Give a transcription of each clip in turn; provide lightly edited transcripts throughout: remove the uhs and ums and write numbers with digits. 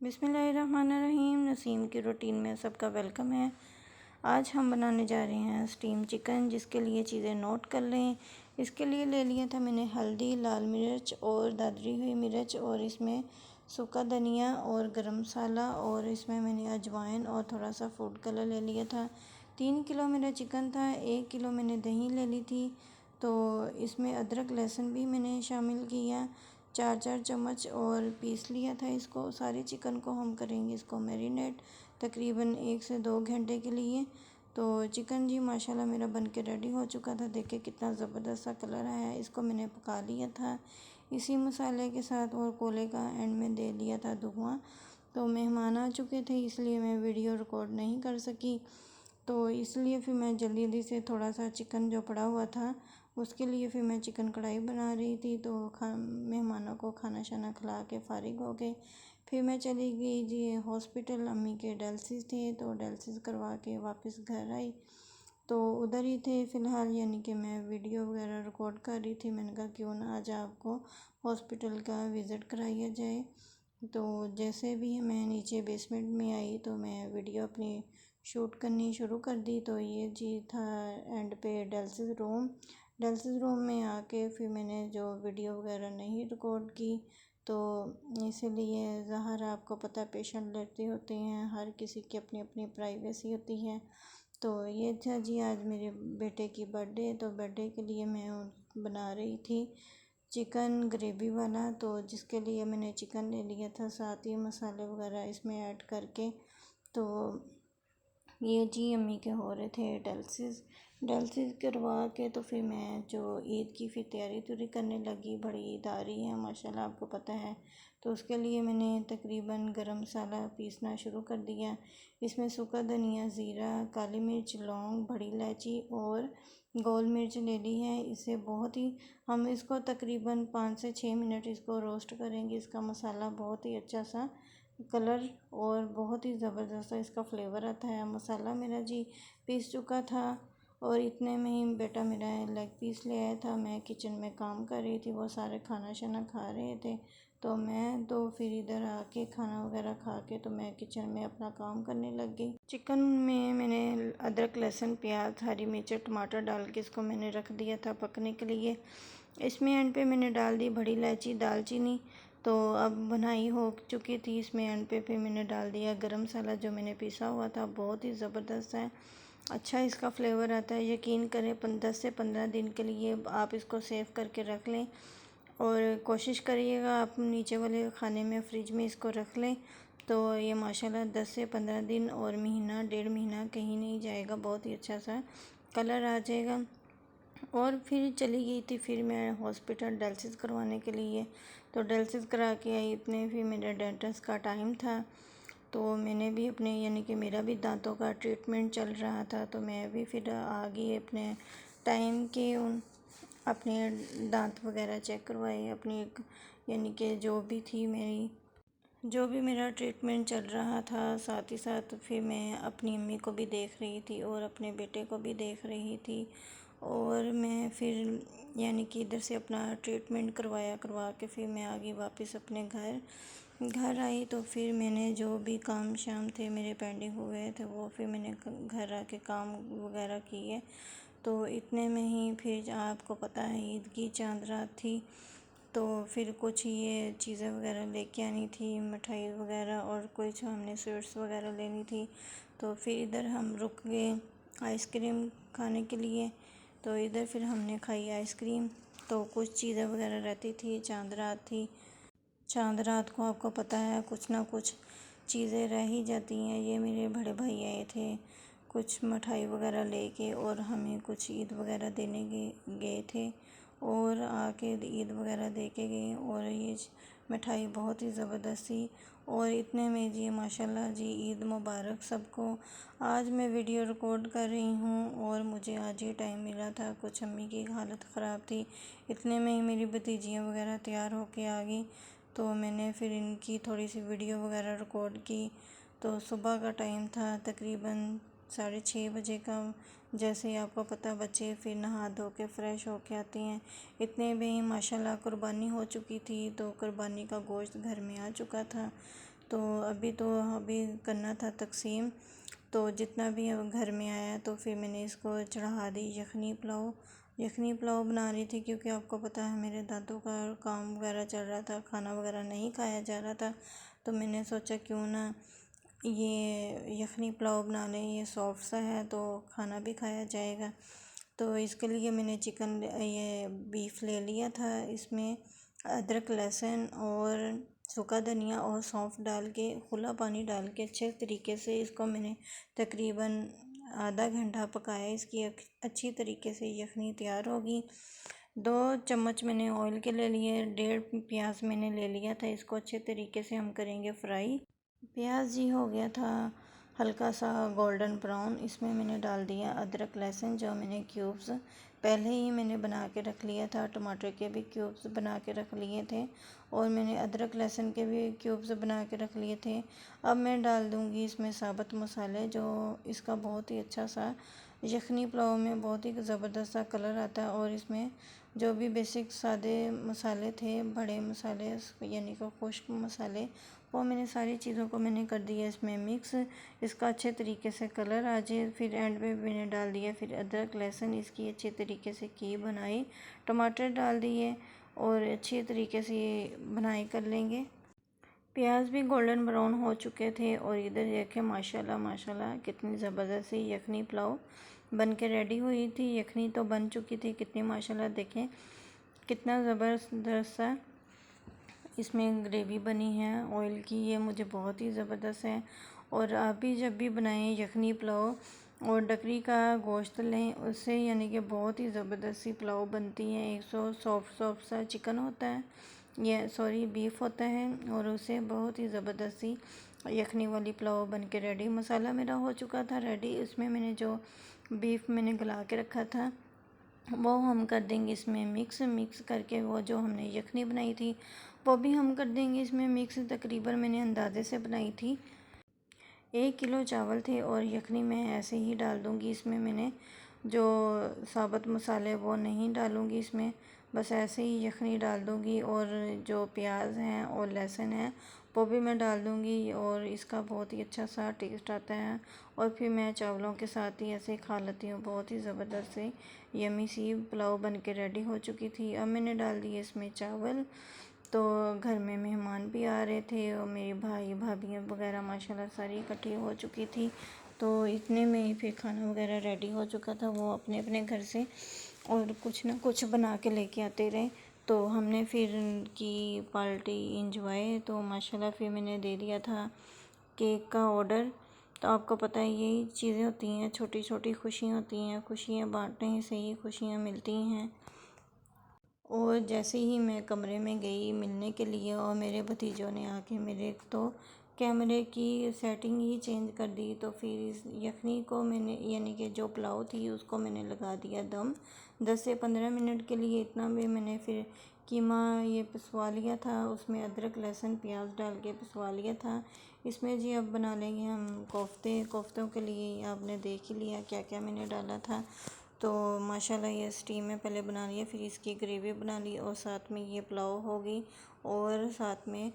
बिस्मिल्लाहिर्रहमानिर्रहीम। नसीम की रूटीन में सबका वेलकम है। आज हम बनाने जा रहे हैं स्टीम चिकन, जिसके लिए चीज़ें नोट कर लें। इसके लिए ले लिया था मैंने हल्दी, लाल मिर्च और दादरी हुई मिर्च, और इसमें सूखा धनिया और गरम मसाला, और इसमें मैंने अजवाइन और थोड़ा सा फूड कलर ले लिया था। 3 किलो मेरा चिकन था। 1 किलो मैंने दही ले ली थी। तो इसमें अदरक लहसुन भी मैंने शामिल किया, 4 चम्मच, और पीस लिया था इसको। सारे चिकन को हम करेंगे इसको मैरिनेट तकरीबन 1 से 2 घंटे के लिए। तो चिकन जी माशाल्लाह मेरा बन के रेडी हो चुका था। देखिए कितना ज़बरदस्त सा कलर आया है। इसको मैंने पका लिया था इसी मसाले के साथ, और कोले का एंड में दे दिया था धुआं। तो मेहमान आ चुके थे, इसलिए मैं वीडियो रिकॉर्ड नहीं कर सकी। तो इसलिए फिर मैं जल्दी से थोड़ा सा चिकन जो पड़ा हुआ था उसके लिए फिर मैं चिकन कढ़ाई बना रही थी। तो मेहमानों को खाना शाना खिला के फ़ारिग हो गए। फिर मैं चली गई जी हॉस्पिटल, अम्मी के डायलिसिस थे, तो डायलिसिस करवा के वापस घर आई। तो उधर ही थे फ़िलहाल, यानी कि मैं वीडियो वगैरह रिकॉर्ड कर रही थी। मैंने कहा क्यों ना आज आपको हॉस्पिटल का विज़िट कराया जाए। तो जैसे भी मैं नीचे बेसमेंट में आई तो मैं वीडियो अपनी शूट करनी शुरू कर दी। तो ये जी था एंड पे डायलिसिस रूम में आके फिर मैंने जो वीडियो वगैरह नहीं रिकॉर्ड की। तो इसीलिए ज़ाहिर आपको पता पेशेंट लेते होते हैं, हर किसी की अपनी अपनी प्राइवेसी होती है। तो ये था जी आज मेरे बेटे की बर्थडे। तो बर्थडे के लिए मैं बना रही थी चिकन ग्रेवी वाला, तो जिसके लिए मैंने चिकन ले लिया था, साथ ही मसाले वगैरह इसमें ऐड करके। तो ये जी अम्मी के हो रहे थे डायलिसिस करवा के। तो फिर मैं जो ईद की फिर तैयारी करने लगी। बड़ी ईद आ रही है माशाल्लाह, आपको पता है। तो उसके लिए मैंने तकरीबन गरम मसाला पीसना शुरू कर दिया। इसमें सूखा धनिया, ज़ीरा, काली मिर्च, लौंग, बड़ी इलायची और गोल मिर्च ले ली है। इससे बहुत ही हम इसको तकरीबन 5 से 6 मिनट इसको रोस्ट करेंगे। इसका मसाला बहुत ही अच्छा सा कलर और बहुत ही ज़बरदस्त इसका फ्लेवर आता है। मसाला मेरा जी पीस चुका था, और इतने में ही बेटा मेरा लेग पीस ले आया था। मैं किचन में काम कर रही थी, वो सारे खाना शाना खा रहे थे। तो मैं तो फिर इधर आके खाना वगैरह खा के तो मैं किचन में अपना काम करने लग गई। चिकन में मैंने अदरक लहसुन प्याज हरी मिर्च टमाटर डाल के इसको मैंने रख दिया था पकने के लिए। इसमें एंड पे मैंने डाल दी बड़ी इलायची, दालचीनी। तो अब बनाई हो चुकी थी। इसमें एंड पे फिर मैंने डाल दिया गरम मसाला जो मैंने पीसा हुआ था। बहुत ही ज़बरदस्त है, अच्छा इसका फ्लेवर आता है। यकीन करें 10 से 15 दिन के लिए आप इसको सेव करके रख लें, और कोशिश करिएगा आप नीचे वाले खाने में फ्रिज में इसको रख लें। तो ये माशाल्लाह 10 से 15 दिन और महीना 1.5 महीना कहीं नहीं जाएगा, बहुत ही अच्छा सा कलर आ जाएगा। और फिर चली गई थी फिर मैं हॉस्पिटल डायलिसिस करवाने के लिए। तो डायलिसिस करा के आई। इतने फिर मेरा डेंटिस्ट का टाइम था, तो मैंने भी अपने यानी कि मेरा भी दांतों का ट्रीटमेंट चल रहा था। तो मैं भी फिर आ गई अपने टाइम के अपने दांत वगैरह चेक करवाए अपनी, यानी कि जो भी मेरा ट्रीटमेंट चल रहा था। साथ ही साथ फिर मैं अपनी अम्मी को भी देख रही थी और अपने बेटे को भी देख रही थी। और मैं फिर यानी कि इधर से अपना ट्रीटमेंट करवा के फिर मैं आ गई वापस अपने घर आई। तो फिर मैंने जो भी काम शाम थे मेरे पेंडिंग हुए थे वो फिर मैंने घर आके काम वगैरह किए। तो इतने में ही फिर आपको पता है ईद की चांद रात थी। तो फिर कुछ ये चीज़ें वगैरह लेके आनी थी, मिठाई वगैरह, और कुछ हमने स्वीट्स वगैरह लेनी थी। तो फिर इधर हम रुक गए आइसक्रीम खाने के लिए। तो इधर फिर हमने खाई आइसक्रीम। तो कुछ चीज़ें वगैरह रहती थी, चांद रात थी। चांद रात को आपको पता है कुछ ना कुछ चीज़ें रह ही जाती हैं। ये मेरे बड़े भाई आए थे कुछ मिठाई वगैरह लेके, और हमें कुछ ईद वगैरह देने गए थे, और आके ईद वगैरह दे के गए। और ये मिठाई बहुत ही ज़बरदस्त थी। और इतने में जी माशाल्लाह जी ईद मुबारक सबको। आज मैं वीडियो रिकॉर्ड कर रही हूँ और मुझे आज ही टाइम मिला था। कुछ अम्मी की हालत ख़राब थी, इतने में ही मेरी भतीजियाँ वगैरह तैयार होके आ गई। तो मैंने फिर इनकी थोड़ी सी वीडियो वगैरह रिकॉर्ड की। तो सुबह का टाइम था तकरीबन 6:30 बजे का। जैसे ही आपको पता बच्चे फिर नहा धो के फ़्रेश होके आते हैं। इतने में ही माशाल्लाह कुर्बानी हो चुकी थी। तो कुर्बानी का गोश्त घर में आ चुका था। तो अभी करना था तकसीम। तो जितना भी अब घर में आया तो फिर मैंने इसको चढ़ा दी यखनी पुलाव बना रही थी, क्योंकि आपको पता है मेरे दादों का काम वगैरह चल रहा था, खाना वगैरह नहीं खाया जा रहा था। तो मैंने सोचा क्यों ना ये यखनी पुलाव बना लें, ये सॉफ्ट सा है तो खाना भी खाया जाएगा। तो इसके लिए मैंने ये बीफ ले लिया था। इसमें अदरक, लहसुन और सूखा धनिया और सौंफ डाल के, खुला पानी डाल के अच्छे तरीके से इसको मैंने तकरीबन आधा घंटा पकाया। इसकी अच्छी तरीके से यखनी तैयार होगी। 2 चम्मच मैंने ऑयल के ले लिए, 1.5 प्याज मैंने ले लिया था। इसको अच्छे तरीके से हम करेंगे फ्राई। प्याज जी हो गया था हल्का सा गोल्डन ब्राउन। इसमें मैंने डाल दिया अदरक, लहसुन जो मैंने क्यूब्स पहले ही मैंने बना के रख लिया था। टमाटर के भी क्यूब्स बना के रख लिए थे और मैंने अदरक लहसुन के भी क्यूब्स बना के रख लिए थे। अब मैं डाल दूंगी इसमें साबुत मसाले, जो इसका बहुत ही अच्छा सा यखनी पुलाव में बहुत ही ज़बरदस्त सा कलर आता है। और इसमें जो भी बेसिक सादे मसाले थे, बड़े मसाले यानी कि खुश्क मसाले, वो मैंने सारी चीज़ों को मैंने कर दिया इसमें मिक्स। इसका अच्छे तरीके से कलर आ जाए। फिर एंड पे मैंने डाल दिया फिर अदरक लहसुन, इसकी अच्छे तरीके से की बनाई। टमाटर डाल दिए और अच्छी तरीके से ये बनाई कर लेंगे। प्याज भी गोल्डन ब्राउन हो चुके थे और इधर देखें माशाल्लाह माशाल्लाह कितनी ज़बरदस्त सी यखनी पुलाव बन के रेडी हुई थी। यखनी तो बन चुकी थी, कितनी माशाल्लाह देखें कितना ज़बरदस्त सा इसमें ग्रेवी बनी है ऑयल की। ये मुझे बहुत ही ज़बरदस्त है। और आप भी जब भी बनाएं यखनी पुलाव और बकरी का गोश्त लें उससे, यानी कि बहुत ही ज़बरदस्त सी पुलाव बनती है। एक सॉफ्ट सा चिकन होता है, ये सॉरी बीफ होता है, और उससे बहुत ही ज़बरदस्त सी यखनी वाली पुलाव बन के रेडी। मसाला मेरा हो चुका था रेडी। इसमें मैंने जो बीफ मैंने गला के रखा था वो हम कर देंगे इसमें मिक्स करके। वो जो हमने यखनी बनाई थी वो भी हम कर देंगे इसमें मिक्स। तकरीबन मैंने अंदाजे से बनाई थी, 1 किलो चावल थे और यखनी मैं ऐसे ही डाल दूँगी। इसमें मैंने जो साबुत मसाले वो नहीं डालूँगी इसमें, बस ऐसे ही यखनी डाल दूँगी। और जो प्याज हैं और लहसुन है वो भी मैं डाल दूँगी और इसका बहुत ही अच्छा सा टेस्ट आता है। और फिर मैं चावलों के साथ ही ऐसे खा लेती हूँ। बहुत ही ज़बरदस्त से यमी सी पुलाव बन के रेडी हो चुकी थी। अब मैंने डाल दिए इसमें चावल। तो घर में मेहमान भी आ रहे थे और मेरे भाई भाभियाँ वगैरह माशाल्लाह सारी इकट्ठी हो चुकी थी। तो इतने में ही फिर खाना वगैरह रेडी हो चुका था। वो अपने अपने घर से और कुछ ना कुछ बना के लेके आते रहे। तो हमने फिर की पार्टी इंजॉय। तो माशाल्लाह फिर मैंने दे दिया था केक का ऑर्डर। तो आपको पता है यही चीज़ें होती हैं, छोटी छोटी खुशियाँ होती हैं, खुशियाँ बांटने से ही खुशियाँ मिलती हैं। और जैसे ही मैं कमरे में गई मिलने के लिए और मेरे भतीजों ने आके मेरे तो कैमरे की सेटिंग ही चेंज कर दी। तो फिर इस यखनी को मैंने, यानी कि जो पुलाव थी उसको मैंने लगा दिया दम 10 से 15 मिनट के लिए। इतना भी मैंने फिर कीमा ये पिसवा लिया था, उसमें अदरक लहसुन प्याज डाल के पिसवा लिया था। इसमें जी अब बना लेंगे हम कोफ्तों के लिए आपने देख ही लिया क्या क्या मैंने डाला था। तो माशाल्लाह ये स्टीम में पहले बना लिया, फिर इसकी ग्रेवी बना ली और साथ में ये पुलाव हो गई और साथ में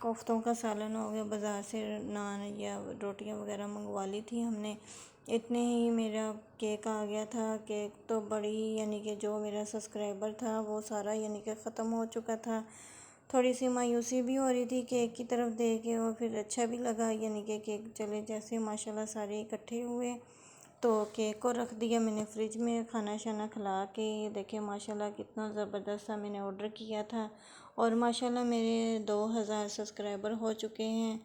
कोफ्तों का सालन हो गया। बाज़ार से नान या रोटियां वगैरह मंगवा ली थी हमने। इतने ही मेरा केक आ गया था। केक तो बड़ी, यानी कि जो मेरा सब्सक्राइबर था वो सारा यानी कि ख़त्म हो चुका था। थोड़ी सी मायूसी भी हो रही थी केक की तरफ देख के, और फिर अच्छा भी लगा, यानी कि केक चले जैसे माशाल्लाह सारे इकट्ठे हुए। तो केक को रख दिया मैंने फ्रिज में खाना शाना खिला के। ये देखिए माशाल्लाह कितना ज़बरदस्त सा मैंने ऑर्डर किया था और माशाल्लाह मेरे 2000 सब्सक्राइबर हो चुके हैं।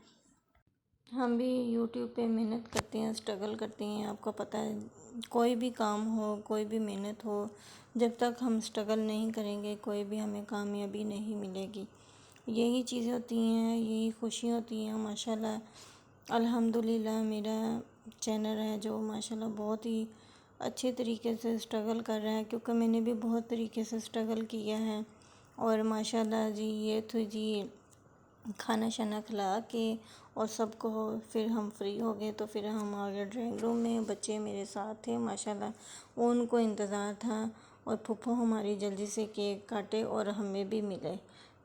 हम भी यूट्यूब पे मेहनत करते हैं, स्ट्रगल करते हैं। आपको पता है कोई भी काम हो, कोई भी मेहनत हो, जब तक हम स्ट्रगल नहीं करेंगे कोई भी हमें कामयाबी नहीं मिलेगी। यही चीज़ें होती हैं, यही खुशी होती हैं। माशाल्लाह अल्हम्दुलिल्लाह मेरा चैनल है जो माशाल्लाह बहुत ही अच्छे तरीके से स्ट्रगल कर रहा है, क्योंकि मैंने भी बहुत तरीके से स्ट्रगल किया है। और माशाल्लाह जी ये तो जी खाना शाना खिला के और सबको फिर हम फ्री हो गए। तो फिर हम आ गए ड्राइंग रूम में। बच्चे मेरे साथ थे माशाल्लाह, उनको इंतज़ार था और फूफो हमारी जल्दी से केक काटे और हमें भी मिले।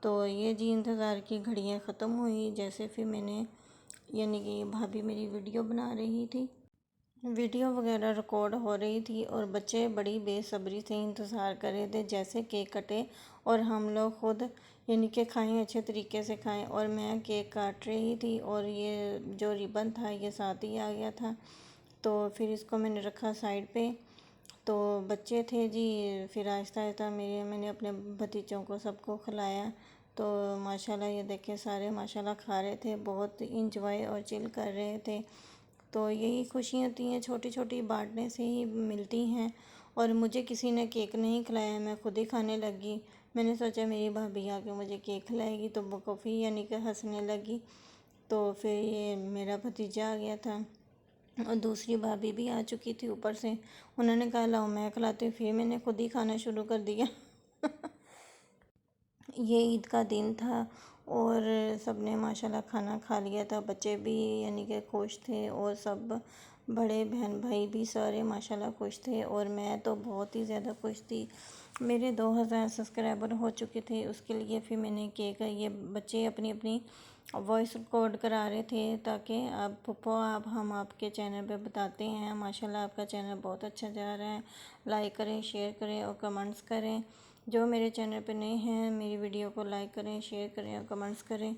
तो ये जी इंतज़ार की घड़ियाँ ख़त्म हुई। जैसे फिर मैंने यानी कि भाभी मेरी वीडियो बना रही थी, वीडियो वगैरह रिकॉर्ड हो रही थी और बच्चे बड़ी बेसब्री से इंतज़ार कर रहे थे जैसे केक कटे और हम लोग ख़ुद यानी कि खाएं, अच्छे तरीके से खाएं। और मैं केक काट रही थी और ये जो रिबन था ये साथ ही आ गया था, तो फिर इसको मैंने रखा साइड पे। तो बच्चे थे जी, फिर आहिस्ता आहिस्ता मैंने अपने भतीजों को सबको खिलाया। तो माशाल्लाह ये देखे सारे माशाल्लाह खा रहे थे, बहुत इंजॉय और चिल कर रहे थे। तो यही खुशियाँ होती हैं, छोटी छोटी बांटने से ही मिलती हैं। और मुझे किसी ने केक नहीं खिलाया, मैं खुद ही खाने लगी। मैंने सोचा मेरी भाभी आके मुझे केक खिलाएगी, तो वो काफ़ी यानी कि हंसने लगी। तो फिर ये मेरा भतीजा आ गया था और दूसरी भाभी भी आ चुकी थी ऊपर से। उन्होंने कहा लाओ मैं खिलाती हूँ, फिर मैंने खुद ही खाना शुरू कर दिया। ये ईद का दिन था और सबने माशाल्लाह खाना खा लिया था। बच्चे भी यानी कि खुश थे और सब बड़े बहन भाई भी सारे माशाल्लाह खुश थे और मैं तो बहुत ही ज़्यादा खुश थी। मेरे 2000 सब्सक्राइबर हो चुके थे, उसके लिए फिर मैंने केक, ये बच्चे अपनी अपनी वॉइस रिकॉर्ड करा रहे थे ताकि अब पप्पा आप हम आपके चैनल पे बताते हैं, माशाल्लाह आपका चैनल बहुत अच्छा जा रहा है, लाइक करें, शेयर करें और कमेंट्स करें। जो मेरे चैनल पे नए हैं मेरी वीडियो को लाइक करें, शेयर करें और कमेंट्स करें।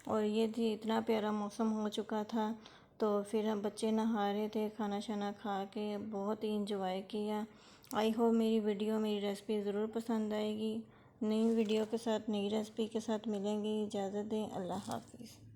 और ये थी, इतना प्यारा मौसम हो चुका था, तो फिर हम बच्चे नहा रहे थे, खाना शाना खा के बहुत ही इंजॉय किया। आई होप मेरी वीडियो, मेरी रेसिपी ज़रूर पसंद आएगी। नई वीडियो के साथ, नई रेसिपी के साथ मिलेंगे। इजाज़त दें, अल्लाह हाफ़िज़।